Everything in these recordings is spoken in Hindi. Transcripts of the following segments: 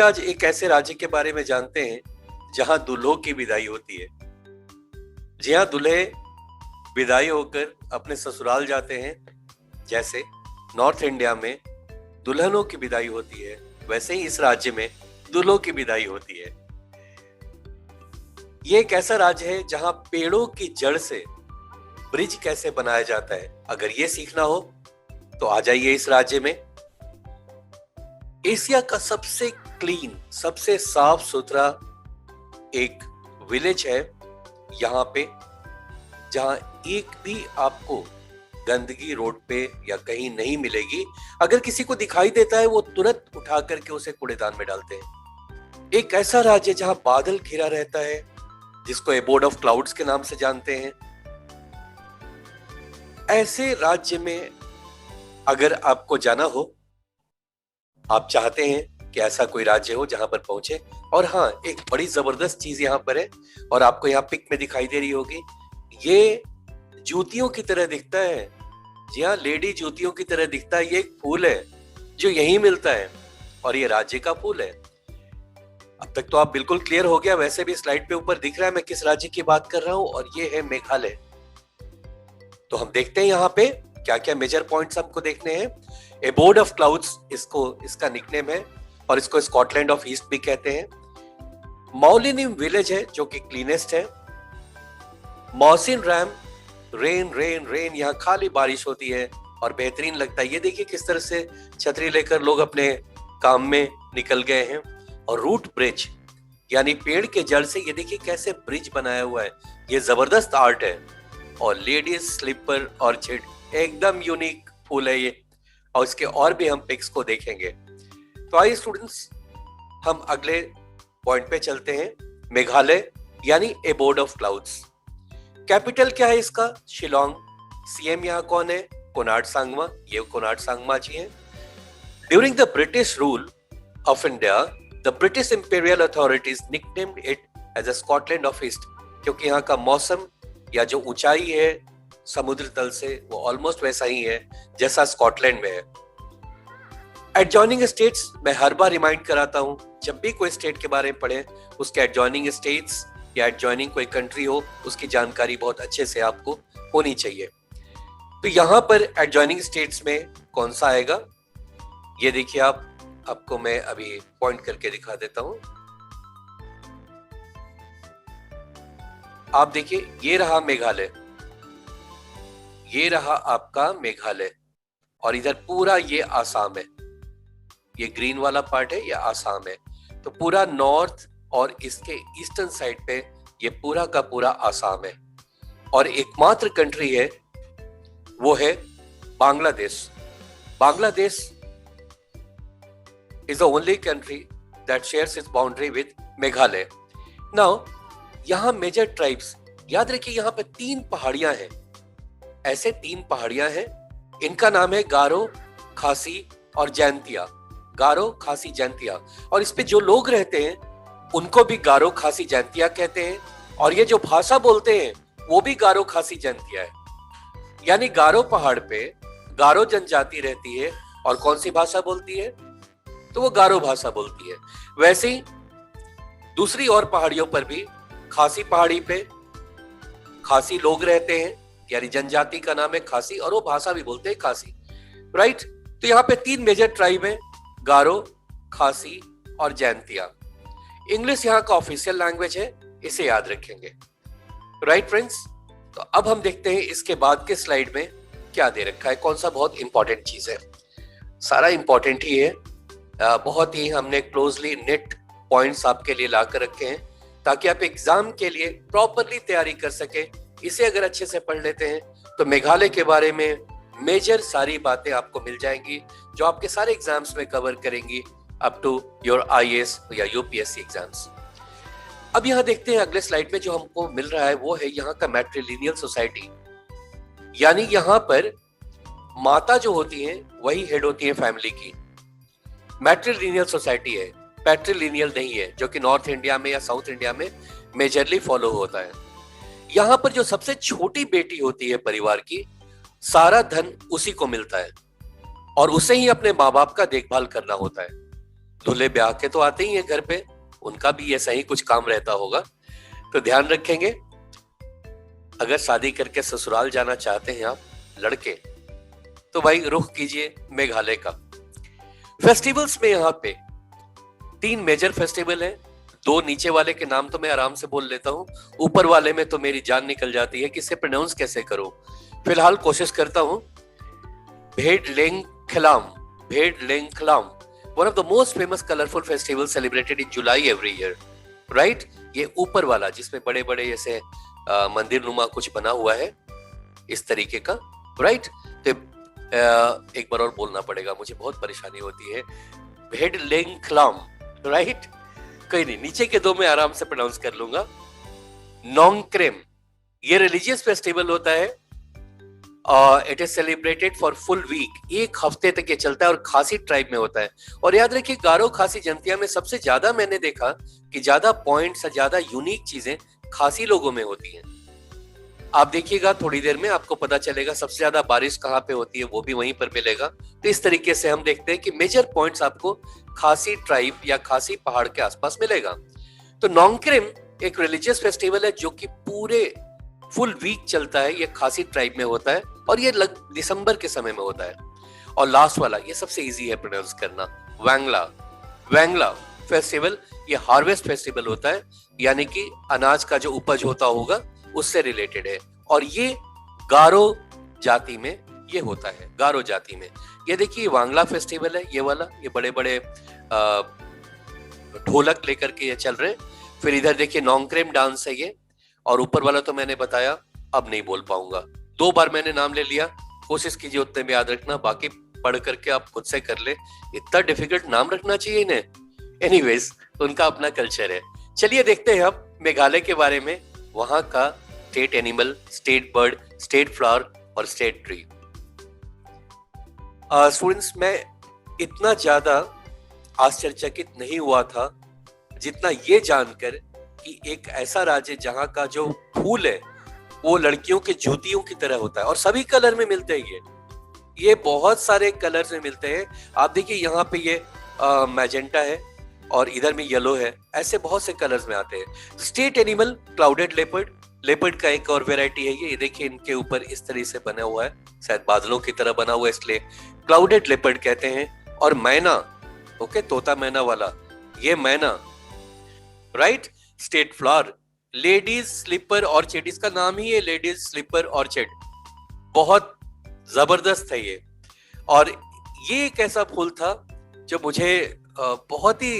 आज एक ऐसे राज्य के बारे में जानते हैं जहां दूल्हों की विदाई होती है। जी हाँ, दूल्हे विदाई होकर अपने ससुराल जाते हैं। जैसे नॉर्थ इंडिया में दुल्हनों की विदाई होती है, वैसे ही इस राज्य में दूल्हों की विदाई होती है। ये एक ऐसा राज्य है जहां पेड़ों की जड़ से ब्रिज कैसे बनाया जाता है। अगर ये सीखना हो तो आ जाइए इस राज्य में। एशिया का सबसे क्लीन, सबसे साफ सुथरा एक विलेज है यहाँ पे, जहां एक भी आपको गंदगी रोड पे या कहीं नहीं मिलेगी। अगर किसी को दिखाई देता है वो तुरंत उठा करके उसे कूड़ेदान में डालते हैं। एक ऐसा राज्य जहां बादल घिरा रहता है, जिसको एबोर्ड ऑफ क्लाउड्स के नाम से जानते हैं। ऐसे राज्य में अगर आपको जाना हो, आप चाहते हैं कि ऐसा कोई राज्य हो जहां पर पहुंचे। और हाँ, एक बड़ी जबरदस्त चीज यहाँ पर है और आपको यहाँ पिक में दिखाई दे रही होगी। ये जूतियों की तरह दिखता है। जी हाँ, लेडी जूतियों की तरह दिखता है। ये एक फूल है जो यहीं मिलता है और ये राज्य का फूल है। अब तक तो आप बिल्कुल क्लियर हो गया। वैसे भी स्लाइड पे ऊपर दिख रहा है मैं किस राज्य की बात कर रहा हूं, और ये है मेघालय। तो हम देखते हैं यहाँ पे क्या क्या मेजर पॉइंट्स हमको देखने हैं। एबोर्ड ऑफ क्लाउड्स इसका निकनेम है और इसको स्कॉटलैंड ऑफ ईस्ट भी कहते हैं। मौलिनिम विलेज है जो कि क्लीनेस्ट है। मौसिन रैम, रेन रेन रेन, यहाँ खाली बारिश होती है और बेहतरीन लगता है। ये देखिए किस तरह से छतरी लेकर लोग अपने काम में निकल गए हैं। और रूट ब्रिज यानी पेड़ के जड़ से ये देखिए कैसे ब्रिज बनाया हुआ है। ये जबरदस्त आर्ट है। और लेडीज स्लीपर ऑर्चिड, एकदम यूनिक फूल है ये। और इसके और भी हम पिक्स को देखेंगे। तो आइए स्टूडेंट्स, हम अगले पॉइंट पे चलते हैं। मेघालय यानी एबोर्ड ऑफ क्लाउड्स। कैपिटल क्या है इसका? शिलोंग। सीएम यहाँ कौन है? कोनार्ड सांगमा। ये कोनार्ड सांगमा जी हैं। During the British rule of India, the British imperial authorities nicknamed it as a Scotland of east, क्योंकि यहाँ का मौसम या जो ऊंचाई है समुद्र तल से वो ऑलमोस्ट वैसा ही है जैसा स्कॉटलैंड में है। एडजॉइनिंग स्टेट्स मैं हर बार रिमाइंड कराता हूं, जब भी कोई स्टेट के बारे में पढ़े उसके एडजॉइनिंग स्टेट्स या एडजॉइनिंग कोई कंट्री हो उसकी जानकारी बहुत अच्छे से आपको होनी चाहिए। तो यहां पर एडजॉइनिंग स्टेट्स में कौन सा आएगा ये देखिए आपको मैं अभी पॉइंट करके दिखा देता हूं। आप देखिए, ये रहा मेघालय, ये रहा आपका मेघालय, और इधर पूरा ये आसाम है। ये ग्रीन वाला पार्ट है, ये आसाम है। तो पूरा नॉर्थ और इसके ईस्टर्न साइड पे ये पूरा का पूरा आसाम है। और एकमात्र कंट्री है वो है Bangladesh. Bangladesh is the only country that shares its boundary with Meghalaya. Now, यहाँ मेजर ट्राइब्स, याद रखिए यहाँ पे 3 पहाड़ियां हैं। ऐसे 3 पहाड़ियां हैं, इनका नाम है गारो, खासी और जैंतिया। गारो, खासी, जैंतिया। और इस पे जो लोग रहते हैं उनको भी गारो, खासी, जैंतिया कहते हैं। और ये जो भाषा बोलते हैं वो भी गारो, खासी, जैंतिया है। यानी गारो पहाड़ पे गारो जनजाति रहती है और कौन सी भाषा बोलती है? तो वो गारो भाषा बोलती है। वैसे ही दूसरी और पहाड़ियों पर भी, खासी पहाड़ी पे खासी लोग रहते हैं, यानी जनजाति का नाम है खासी, और वो भाषा भी बोलते हैं खासी, राइट। तो यहाँ पे 3 मेजर ट्राइब है, गारो, खासी और जैंतिया। इंग्लिश यहाँ का ऑफिशियल लैंग्वेज है, इसे याद रखेंगे, राइट फ्रेंड्स। तो अब हम देखते हैं इसके बाद के स्लाइड में क्या दे रखा है, कौन सा बहुत इंपॉर्टेंट चीज है। सारा इंपॉर्टेंट ही है। बहुत ही हमने क्लोजली नेट पॉइंट्स आपके लिए ला कर रखे हैं ताकि आप एग्जाम के लिए प्रॉपरली तैयारी कर सके। इसे अगर अच्छे से पढ़ लेते हैं तो मेघालय के बारे में मेजर सारी बातें आपको मिल जाएंगी जो आपके सारे एग्जाम्स में कवर करेंगी अप टू योर आईएएस या यूपीएससी एग्जाम्स। अब यहाँ देखते हैं अगले स्लाइड में जो हमको मिल रहा है वो है यहाँ का मैट्रिलिनियल सोसाइटी। यानी यहाँ पर माता जो होती है वही हेड होती है फैमिली की। मैट्रिलिनियल सोसाइटी है, पैट्रिलिनियल नहीं है, जो कि नॉर्थ इंडिया में या साउथ इंडिया में मेजरली फॉलो होता है। यहाँ पर जो सबसे छोटी बेटी होती है परिवार की, सारा धन उसी को मिलता है और उसे ही अपने माँ बाप का देखभाल करना होता है। दूल्हे ब्याह के तो आते ही है घर पे, उनका भी ऐसा ही कुछ काम रहता होगा। तो ध्यान रखेंगे, अगर शादी करके ससुराल जाना चाहते हैं आप लड़के, तो भाई रुख कीजिए मेघालय का। फेस्टिवल्स में यहाँ पे 3 मेजर फेस्टिवल है। 2 नीचे वाले के नाम तो मैं आराम से बोल लेता हूँ, ऊपर वाले में तो मेरी जान निकल जाती है कि इसे प्रोनाउंस कैसे करूं। फिलहाल कोशिश करता हूं। भेडलेंगखलाम, भेडलेंगखलाम, one of the most famous colorful festivals celebrated in July every year, right? ये ऊपर वाला जिसमें बड़े बड़े ऐसे मंदिर नुमा कुछ बना हुआ है इस तरीके का, right? तो एक बार और बोलना पड़ेगा, मुझे बहुत परेशानी होती है। भेडलेंगखलाम, right? कोई नहीं, नीचे के 2 में आराम से प्रोनाउंस कर लूंगा। नोंगक्रेम, ये रिलीजियस फेस्टिवल होता है। It is celebrated for full week, 1 हफ्ते तक ये चलता है और खासी ट्राइब में होता है। और याद रखिए, गारो खासी जंतिया में सबसे ज्यादा मैंने देखा कि ज्यादा पॉइंट्स, ज्यादा यूनिक चीजें खासी लोगों में होती हैं। आप देखिएगा थोड़ी देर में आपको पता चलेगा सबसे ज्यादा बारिश कहाँ पे होती है, वो भी वहीं पर मिलेगा। तो इस तरीके से हम देखते हैं कि मेजर पॉइंट्स आपको खासी ट्राइब या खासी पहाड़ के आसपास मिलेगा। तो नोंगक्रेम एक रिलीजियस फेस्टिवल है जो कि पूरे फुल वीक चलता है। ये खासी ट्राइब में होता है और ये दिसंबर के समय में होता है। और लास्ट वाला, ये सबसे इजी है प्रोनाउंस करना, वांगला। वांगला फेस्टिवल ये हार्वेस्ट फेस्टिवल होता है, यानी कि अनाज का जो उपज होता होगा उससे रिलेटेड है। और ये गारो जाति में ये होता है, गारो जाति में। ये देखिए वांगला फेस्टिवल है, ये वाला, ये बड़े बड़े ढोलक लेकर के ये चल रहे हैं। फिर इधर देखिए नोंगक्रेम डांस है ये, और ऊपर वाला तो मैंने बताया, अब नहीं बोल पाऊंगा। 2 बार मैंने नाम ले लिया, कोशिश कीजिए उतने में याद रखना, बाकी पढ़ करके आप खुद से कर ले। इतना डिफिकल्ट नाम रखना चाहिए इन्हें। एनीवेज, उनका अपना कल्चर है। चलिए देखते हैं अब मेघालय के बारे में, वहां का state animal, state bird, state flower और स्टेट ट्री। स्टूडेंट्स, मैं इतना ज्यादा आश्चर्यचकित नहीं हुआ था जितना ये जानकर कि एक ऐसा राज्य जहां का जो फूल है वो लड़कियों के जूतियों की तरह होता है और सभी कलर में मिलते हैं। ये बहुत सारे कलर्स में मिलते हैं। आप देखिए यहाँ पे ये मैजेंटा है और इधर में येलो है, ऐसे बहुत से कलर्स में आते हैं। State animal clouded leopard, leopard का एक और वेराइटी है ये देखिए इनके ऊपर इस तरह से बना हुआ है, शायद बादलों की तरह बना हुआ है इसलिए क्लाउडेड लेपर्ड कहते हैं। और मैना, ओके, तोता मैना वाला, ये मैना, right. State flower ladies slipper orchid, इसका नाम ही है लेडीज स्लीपर ऑर्चिड, बहुत जबरदस्त है ये। और ये एक ऐसा फूल था जो मुझे बहुत ही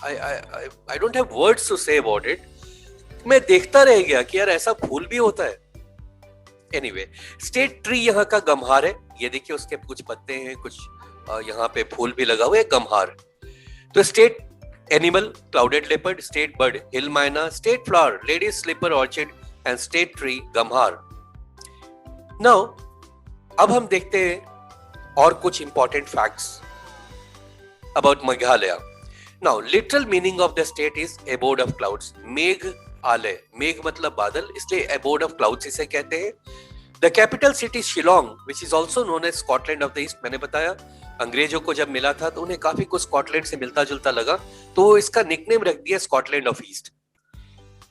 I don't have words to say about it, मैं देखता रह गया कि यार ऐसा फूल भी होता है। एनीवे, स्टेट ट्री यहाँ का गम्हार है, ये देखिए उसके कुछ पत्ते हैं, कुछ यहाँ पे फूल भी लगा हुआ है, गम्हार। तो state animal clouded leopard, state bird hill myna, state flower ladies slipper orchid and state tree gamhar. Now अब हम देखते हैं और कुछ important facts about Meghalaya. Now literal meaning of the state is abode of clouds, megh alay, मेघ मतलब बादल, इसलिए एबोर्ड ऑफ क्लाउड्स इसे कहते हैं। The capital city Shillong which is also known as Scotland of the East, मैंने बताया अंग्रेजों को जब मिला था तो उन्हें काफी कुछ स्कॉटलैंड से मिलता जुलता लगा, तो इसका निकनेम रख दिया स्कॉटलैंड ऑफ ईस्ट।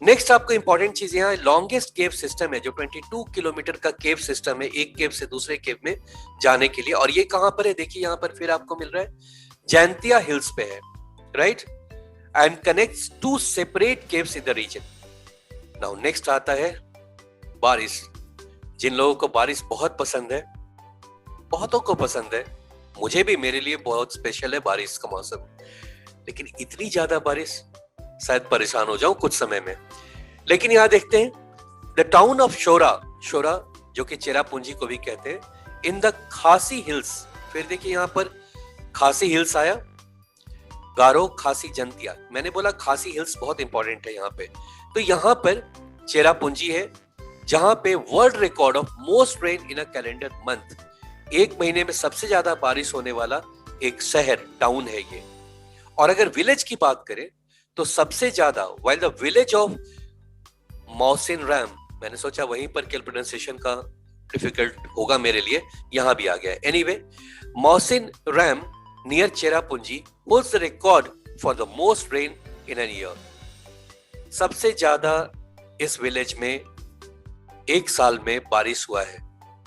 नेक्स्ट आपको इंपॉर्टेंट चीज यहाँ लॉन्गेस्ट केव सिस्टम है, जो 22 किलोमीटर का केव सिस्टम है, एक केव से दूसरे केव में जाने के लिए। और ये कहां पर है, देखिए यहाँ पर फिर आपको मिल रहा है, जैंतिया हिल्स पे है, right, and connects 2 separate caves in the region. Now next आता है बारिश। जिन लोगों को बारिश बहुत पसंद है, बहुतों को पसंद है, मुझे भी, मेरे लिए बहुत स्पेशल है बारिश का मौसम, लेकिन इतनी ज्यादा बारिश शायद परेशान हो जाऊं कुछ समय में। लेकिन यहां देखते हैं द टाउन ऑफ शोरा, शोरा जो कि चेरापूंजी को भी कहते हैं, इन द खासी हिल्स। फिर देखिए यहां पर खासी हिल्स आया, गारो खासी जंतिया, मैंने बोला खासी हिल्स बहुत इंपॉर्टेंट है यहाँ पे। तो यहाँ पर चेरापूंजी है जहां पे world record of most rain in a calendar month, एक महीने में सबसे ज्यादा बारिश होने वाला एक शहर, टाउन है ये। और अगर विलेज की बात करें तो सबसे ज्यादा, while the village of Mawsynram, मैंने सोचा वहीं पर के प्रोनाउंसिएशन का डिफिकल्ट होगा मेरे लिए, यहां भी आ गया। Anyway, Mawsynram near Cherrapunji holds the record for the most rain in a year. सबसे ज्यादा इस विलेज में एक साल में बारिश हुआ है,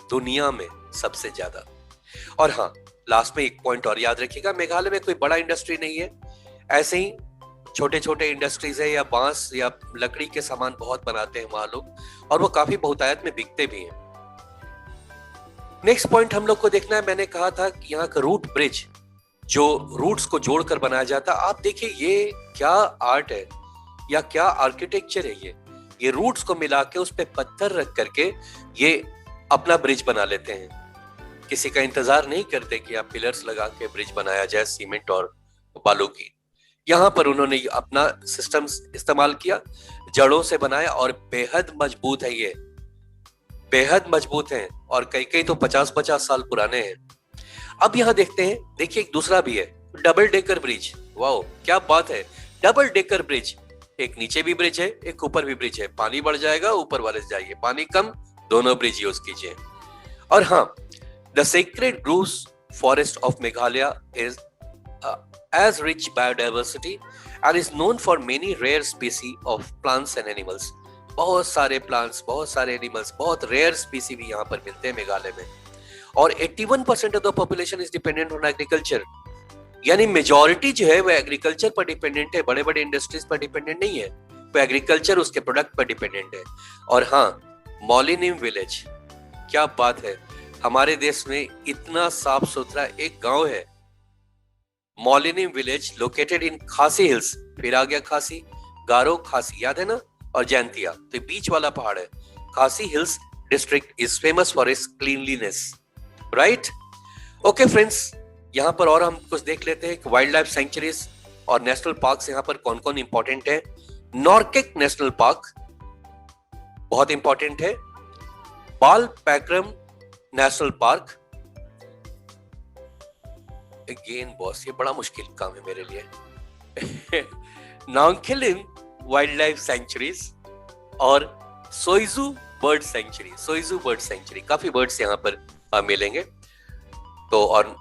दुनिया में सबसे ज्यादा। और हाँ, लास्ट में एक पॉइंट और याद रखिएगा, मेघालय में कोई बड़ा इंडस्ट्री नहीं है, ऐसे ही छोटे छोटे इंडस्ट्रीज है, या बांस या लकड़ी के सामान बहुत बनाते हैं वहां लोग, और वो काफी बहुतायत में बिकते भी हैं। नेक्स्ट पॉइंट हम लोग को देखना है, मैंने कहा था कि यहाँ का रूट ब्रिज, जो रूट्स को जोड़कर बनाया जाता है, आप देखिए ये क्या आर्ट है या क्या आर्किटेक्चर है। ये रूट्स को मिला के उस पे पत्थर रख करके ये अपना ब्रिज बना लेते हैं। किसी का इंतजार नहीं करते कि आप पिलर्स लगा के ब्रिज बनाया जाए सीमेंट और बालू की। यहाँ पर उन्होंने अपना सिस्टम इस्तेमाल किया, जड़ों से बनाया, और बेहद मजबूत है, ये बेहद मजबूत हैं, और कई कई तो 50-50 साल पुराने हैं। अब यहाँ देखते हैं, देखिए एक दूसरा भी है, डबल डेकर ब्रिज। वाओ, क्या बात है, डबल डेकर ब्रिज। एक नीचे भी ब्रिज है, एक ऊपर भी ब्रिज है, पानी बढ़ जाएगा ऊपर वाले से जाइए, पानी कम, दोनों ब्रिज यूज कीजिए। और हाँ, the sacred grooves forest of Meghalaya is as rich biodiversity and is known for many rare species of plants and animals. बहुत सारे प्लांट्स, बहुत सारे एनिमल्स, बहुत रेयर स्पीसी भी यहाँ पर मिलते हैं मेघालय में। और 81% of the population is dependent on agriculture, यानी मेजॉरिटी जो है वो एग्रीकल्चर पर डिपेंडेंट है, बड़े बड़े इंडस्ट्रीज पर डिपेंडेंट नहीं है, वो एग्रीकल्चर उसके प्रोडक्ट पर डिपेंडेंट है। और हाँ, मॉलिनिम विलेज, क्या बात है, हमारे देश में इतना साफ सुथरा एक गांव है, मॉलिनिम विलेज, लोकेटेड इन खासी हिल्स। फिर आ गया खासी, गारो खासी, याद है ना, और जैंतिया, तो बीच वाला पहाड़ है। खासी hills district is famous for its cleanliness, right. Okay friends, यहाँ पर और हम कुछ देख लेते हैं कि वाइल्ड लाइफ सेंचुरीज और नेशनल पार्क्स यहाँ पर कौन कौन इंपॉर्टेंट है। नॉर्केक नेशनल पार्क बहुत इंपॉर्टेंट है, बाल पैक्रम नेशनल पार्क, अगेन बॉस ये बड़ा मुश्किल काम है मेरे लिए नॉन्गखेलिम वाइल्ड लाइफ सेंचुरीज और सोइजू बर्ड सेंचुरी। सोइजू बर्ड सेंचुरी, काफी बर्ड्स यहाँ पर मिलेंगे। तो और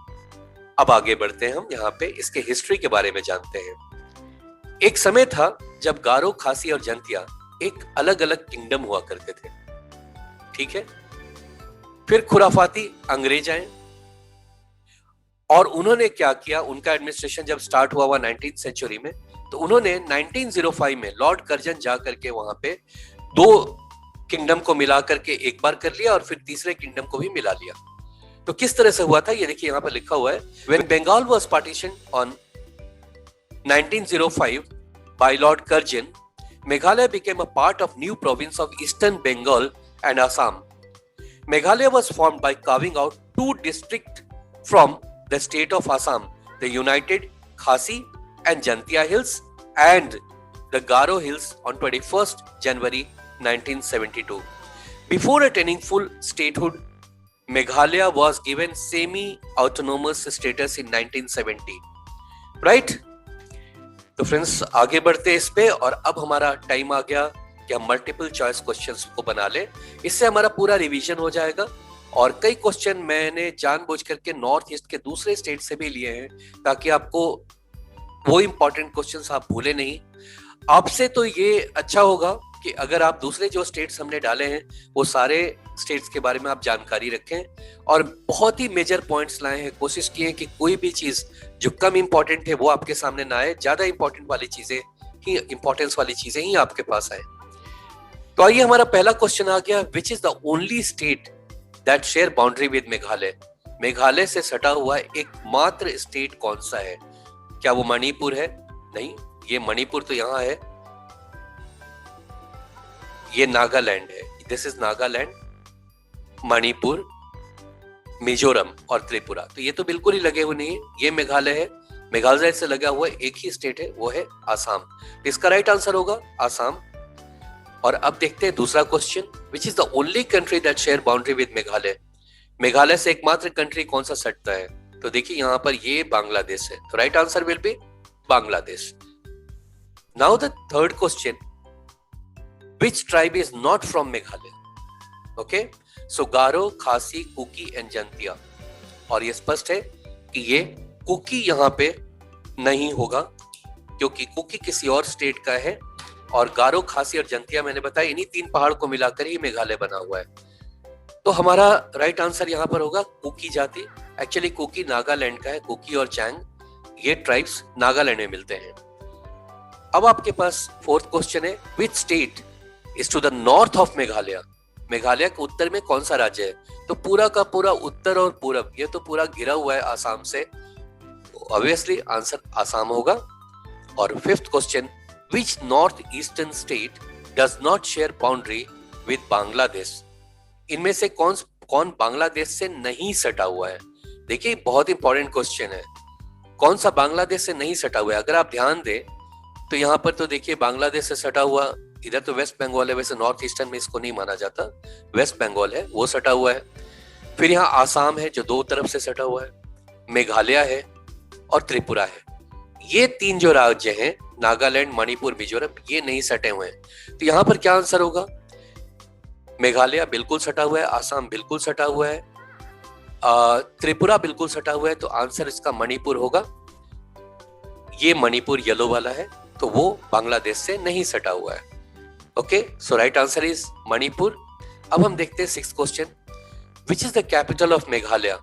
अब आगे बढ़ते हैं, हम यहाँ पे इसके हिस्ट्री के बारे में जानते हैं। एक समय था जब गारो, खासी और जंतिया एक अलग अलग किंगडम हुआ करते थे, ठीक है। फिर खुराफाती अंग्रेज आए और उन्होंने क्या किया, उनका एडमिनिस्ट्रेशन जब स्टार्ट हुआ 19th सेंचुरी में, तो उन्होंने 1905 में लॉर्ड कर्जन जा करके वहां पे दो किंगडम को मिला करके एक बार कर लिया और फिर तीसरे किंगडम को भी मिला लिया। तो किस तरह से हुआ था ये देखिए, यहाँ पर लिखा हुआ है, When Bengal was partitioned on 1905 by Lord Curzon, Meghalaya became a part of new province of Eastern Bengal and Assam. Meghalaya was formed by carving out two districts from the state of Assam, the united Khasi and Jantia Hills and the Garo Hills on 21st January 1972. Before attaining full statehood, Meghalaya was given semi-autonomous status in 1970. Right? तो फ्रेंड्स आगे बढ़ते हैं इस पे, और अब हमारा टाइम आ गया कि हम मल्टीपल चॉइस क्वेश्चंस को बना लें। इससे हमारा पूरा रिवीजन हो जाएगा, और कई क्वेश्चन मैंने जानबूझ करके नॉर्थ ईस्ट के दूसरे स्टेट से भी लिए हैं, ताकि आपको वो इंपॉर्टेंट क्वेश्चंस आप भूले नहीं। आपसे तो ये अच्छा होगा कि अगर आप दूसरे जो स्टेट्स हमने डाले हैं वो सारे स्टेट्स के बारे में आप जानकारी रखें, और बहुत ही मेजर पॉइंट्स लाए हैं। कोशिश की है कि कोई भी चीज जो कम इंपॉर्टेंट है वो आपके सामने ना आए, ज्यादा इंपॉर्टेंट वाली चीजें ही, इंपॉर्टेंस वाली चीजें ही आपके पास आए। तो आइए, हमारा पहला क्वेश्चन आ गया, विच is the only state that share boundary with Meghalaya. Meghalaya से सटा हुआ एकमात्र स्टेट कौन सा है? क्या वो मणिपुर है? नहीं, ये मणिपुर तो यहाँ है, ये नागालैंड है। दिस इज नागालैंड, मणिपुर, मिजोरम और त्रिपुरा। तो ये तो बिल्कुल ही लगे हुए नहीं है, ये मेघालय है। मेघालय से लगा हुआ एक ही स्टेट है, वो है आसाम। इसका राइट आंसर होगा आसाम। और अब देखते हैं दूसरा question, which is the only country that share boundary with Meghalaya. Meghalaya से एकमात्र कंट्री कौन सा सटता है? तो देखिए यहाँ पर ये बांग्लादेश है, तो right answer will be Bangladesh. Now the third question, which tribe is not from Meghalaya? Okay, so Garo, Khasi, Kuki and Jantia। और ये स्पष्ट है कि ये कुकी यहाँ पे नहीं होगा, क्योंकि कुकी किसी और स्टेट का है, और गारो, खासी और जंतिया मैंने बताया इन्हीं 3 पहाड़ को मिलाकर ही मेघालय बना हुआ है। तो हमारा राइट आंसर यहाँ पर होगा कुकी जाति। एक्चुअली कुकी नागालैंड का है, कुकी और चैंग ये ट्राइब्स नागालैंड में मिलते हैं। अब आपके पास 4th क्वेश्चन है, which state is to the north of Meghalaya? Meghalaya के उत्तर में कौन सा राज्य है? तो पूरा का पूरा उत्तर और पूरब, ये तो पूरा घिरा हुआ है आसाम से, ऑब्वियसली आंसर आसाम होगा। और 5th question, which north eastern state does not share boundary with Bangladesh? इनमें से कौन बांग्लादेश से नहीं सटा हुआ है? देखिए बहुत इंपॉर्टेंट क्वेश्चन है, कौन सा बांग्लादेश से नहीं सटा हुआ है? अगर आप ध्यान दें तो यहाँ पर तो देखिए बांग्लादेश से सटा हुआ, इधर तो वेस्ट बंगाल है, वैसे नॉर्थ ईस्टर्न में इसको नहीं माना जाता, वेस्ट बंगाल है वो सटा हुआ है। फिर यहाँ आसाम है जो 2 तरफ से सटा हुआ है, मेघालय है और त्रिपुरा है। ये 3 जो राज्य हैं, नागालैंड, मणिपुर, मिजोरम, ये नहीं सटे हुए हैं। तो यहाँ पर क्या आंसर होगा? मेघालय बिल्कुल सटा हुआ है, आसाम बिल्कुल सटा हुआ है, त्रिपुरा बिल्कुल सटा हुआ है, तो आंसर इसका मणिपुर होगा। ये मणिपुर येलो वाला है, तो वो बांग्लादेश से नहीं सटा हुआ है। Okay, so right answer is Manipur. अब हम देखते हैं 6th question, which is the capital of Meghalaya?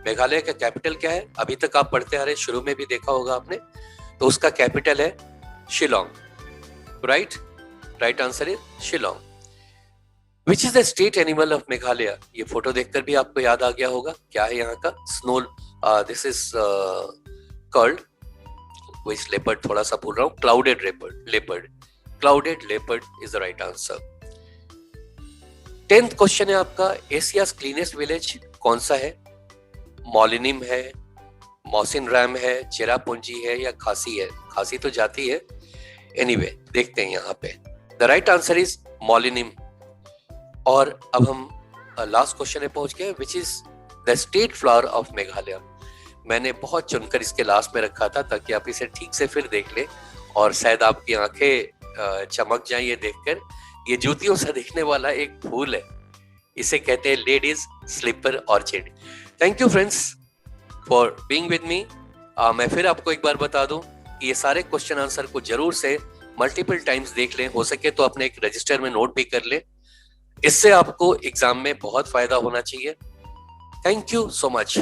Meghalaya का कैपिटल क्या है? अभी तक आप पढ़ते आ रहे, शुरू में भी देखा होगा आपने, तो उसका कैपिटल है Shillong. Right answer is Shillong. Which is the state animal of Meghalaya? ये फोटो देखकर भी आपको याद आ गया होगा, क्या है यहाँ का? Snow, this is curled which leopard, थोड़ा सा भूल रहा हूँ, clouded leopard. Clouded leopard is the right answer. 10th question है आपका, एशियाज क्लीनेस्ट विलेज कौन सा है? मॉलिनिम है, मौसिनराम है, चेरापूंजी है या खासी है? खासी तो जाती है, एनीवे देखते हैं यहाँ पे। The right answer is Mawlynnong. और अब हम लास्ट क्वेश्चन में पहुंच गए, which is the state flower of Meghalaya? मैंने बहुत चुनकर इसके लास्ट में रखा था ताकि आप इसे ठीक से फिर देख ले और शायद आपकी आंखें चमक जाएं ये देखकर। ये जूतियों से दिखने वाला एक फूल है, इसे कहते हैं ladies slipper orchid. Thank you friends for being with me. मैं फिर आपको एक बार बता दूं कि ये सारे क्वेश्चन आंसर को जरूर से मल्टीपल टाइम्स देख लें, हो सके तो अपने एक रजिस्टर में नोट भी कर लें, इससे आपको एग्जाम में बहुत फायदा होना चाहिए। Thank you so much.